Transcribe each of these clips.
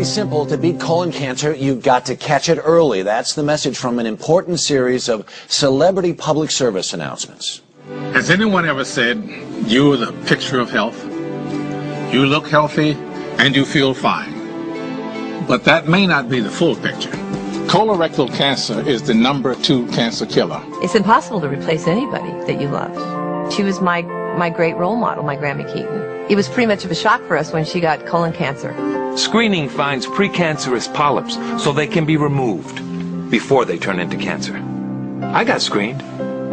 simple. To beat colon cancer, you've got to catch it early. That's the message from an important series of celebrity public service announcements. Has anyone ever said, you're the picture of health? You look healthy and you feel fine. But that may not be the full picture. Colorectal cancer is the #2 cancer killer. It's impossible to replace anybody that you loved. She was my great role model, my Grandma Keaton. It was pretty much of a shock for us when she got colon cancer. Screening finds precancerous polyps so they can be removed before they turn into cancer. I got screened.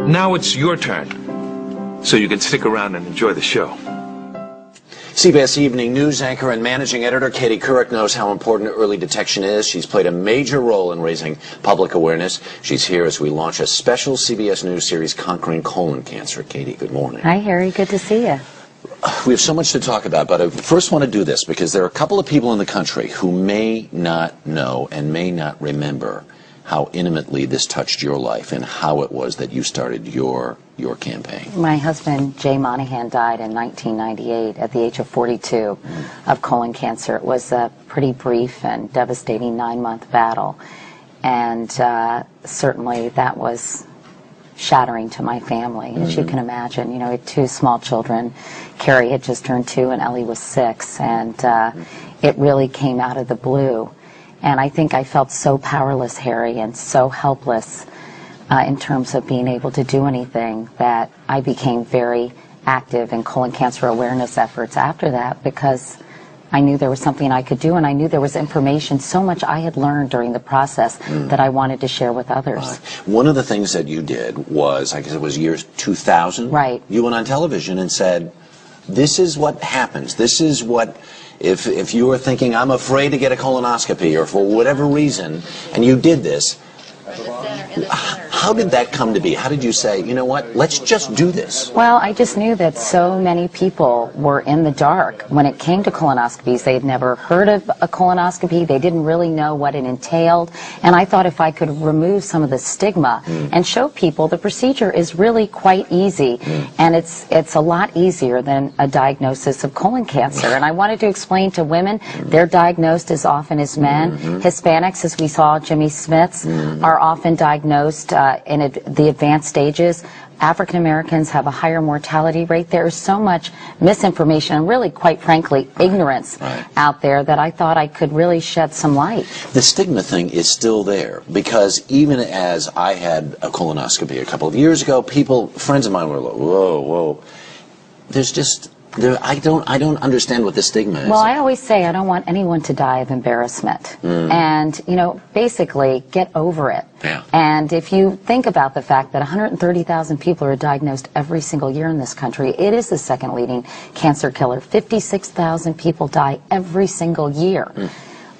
Now it's your turn. So you can stick around and enjoy the show. CBS Evening News anchor and managing editor Katie Couric knows how important early detection is. She's played a major role in raising public awareness. She's here as we launch a special CBS News series, Conquering Colon Cancer. Katie, good morning. Hi, Harry. Good to see you. We have so much to talk about, but I first want to do this because there are a couple of people in the country who may not know and may not remember how intimately this touched your life and how it was that you started your campaign. My husband, Jay Monahan, died in 1998 at the age of 42 of colon cancer. It was a pretty brief and devastating 9-month battle, and certainly that was shattering to my family, as you can imagine. You know, we had 2 small children. Carrie had just turned 2 and Ellie was 6, and it really came out of the blue. And I think I felt so powerless, Harry, and so helpless in terms of being able to do anything that I became very active in colon cancer awareness efforts after that, because I knew there was something I could do, and I knew there was information, so much I had learned during the process that I wanted to share with others. One of the things that you did was, I guess it was year 2000. Right. You went on television and said, this is what happens. This is what, if you were thinking, I'm afraid to get a colonoscopy, or for whatever reason, and you did this, how did that come to be? How did you say, you know what, let's just do this? Well, I just knew that so many people were in the dark when it came to colonoscopies. They had never heard of a colonoscopy. They didn't really know what it entailed. And I thought if I could remove some of the stigma and show people the procedure is really quite easy, and it's a lot easier than a diagnosis of colon cancer. And I wanted to explain to women, they're diagnosed as often as men. Hispanics, as we saw, Jimmy Smiths, are often diagnosed in the advanced stages. African Americans have a higher mortality rate. There is so much misinformation and really, quite frankly, ignorance out there that I thought I could really shed some light. The stigma thing is still there, because even as I had a colonoscopy a couple of years ago, friends of mine were like, whoa, whoa. There's just, I don't understand what the stigma is. Well, I always say I don't want anyone to die of embarrassment. And, you know, basically get over it. Yeah. And if you think about the fact that 130,000 people are diagnosed every single year in this country, it is the second leading cancer killer. 56,000 people die every single year.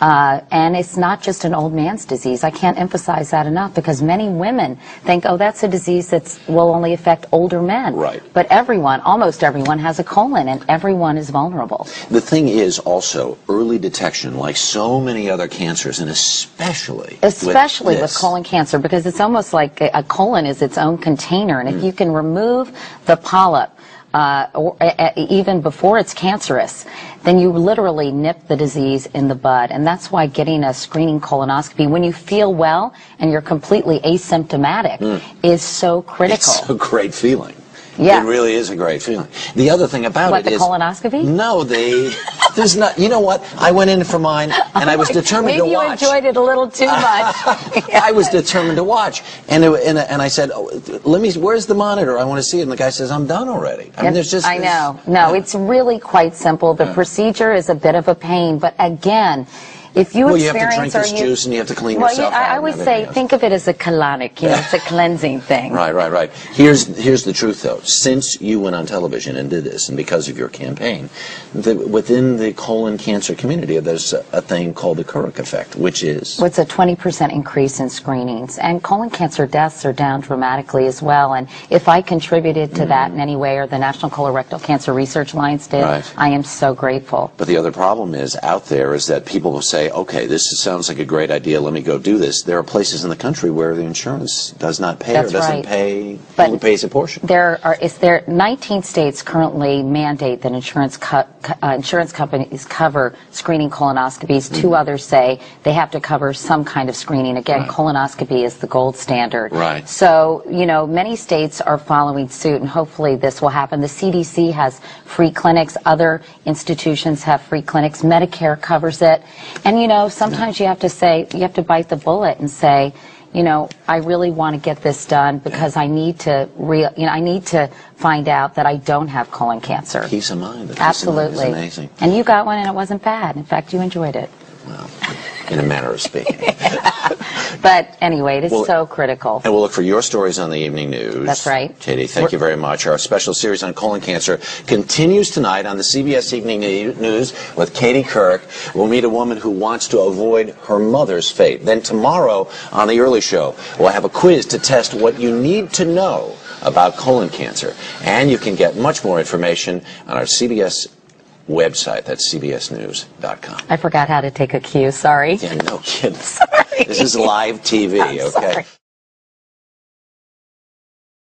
And it's not just an old man's disease. I can't emphasize that enough, because many women think, oh, that's a disease that will only affect older men. Right. But everyone, almost everyone, has a colon, and everyone is vulnerable. The thing is also early detection, like so many other cancers, and especially with colon cancer, because it's almost like a colon is its own container, and if you can remove the polyp, or even before it's cancerous, then you literally nip the disease in the bud. And that's why getting a screening colonoscopy when you feel well and you're completely asymptomatic is so critical. It's a great feeling. Yeah. It really is a great feeling. The other thing about it is... What, the colonoscopy? No, there's not... You know what? I went in for mine, and I was determined to watch. Maybe you enjoyed it a little too much. I was determined to watch. And I said, where's the monitor? I want to see it. And the guy says, I'm done already. I mean, there's just... I know. No, it's really quite simple. The procedure is a bit of a pain, but again... If you you have to drink this juice and you have to clean yourself out. I always say, think of it as a colonic, you know, it's a cleansing thing. Right. Here's the truth, though. Since you went on television and did this, and because of your campaign, within the colon cancer community, there's a thing called the Couric effect, which is... It's a 20% increase in screenings, and colon cancer deaths are down dramatically as well, and if I contributed to that in any way, or the National Colorectal Cancer Research Alliance did, I am so grateful. But the other problem is, out there, is that people will say, say, okay, sounds like a great idea, let me go do this, there are places in the country where the insurance does not pay That's or doesn't right. pay, But only pays a portion. There 19 states currently mandate that insurance companies cover screening colonoscopies. Mm-hmm. 2 others say they have to cover some kind of screening. Again, colonoscopy is the gold standard. Right. So, many states are following suit, and hopefully this will happen. The CDC has free clinics. Other institutions have free clinics. Medicare covers it. And, sometimes you have to bite the bullet and say, I really want to get this done because I need to find out that I don't have colon cancer. Peace of mind. The peace Absolutely. of mind is amazing. And you got one and it wasn't bad. In fact, you enjoyed it. Well, in a manner of speaking. But anyway, it is Well, so critical. And we'll look for your stories on the evening news. That's right. Katie, thank you very much. Our special series on colon cancer continues tonight on the CBS Evening News with Katie Kirk. We'll meet a woman who wants to avoid her mother's fate. Then tomorrow on the early show, we'll have a quiz to test what you need to know about colon cancer. And you can get much more information on our CBS website. That's cbsnews.com. I forgot how to take a cue. Sorry. Yeah, no kidding. Sorry. This is live TV, I'm okay? sorry.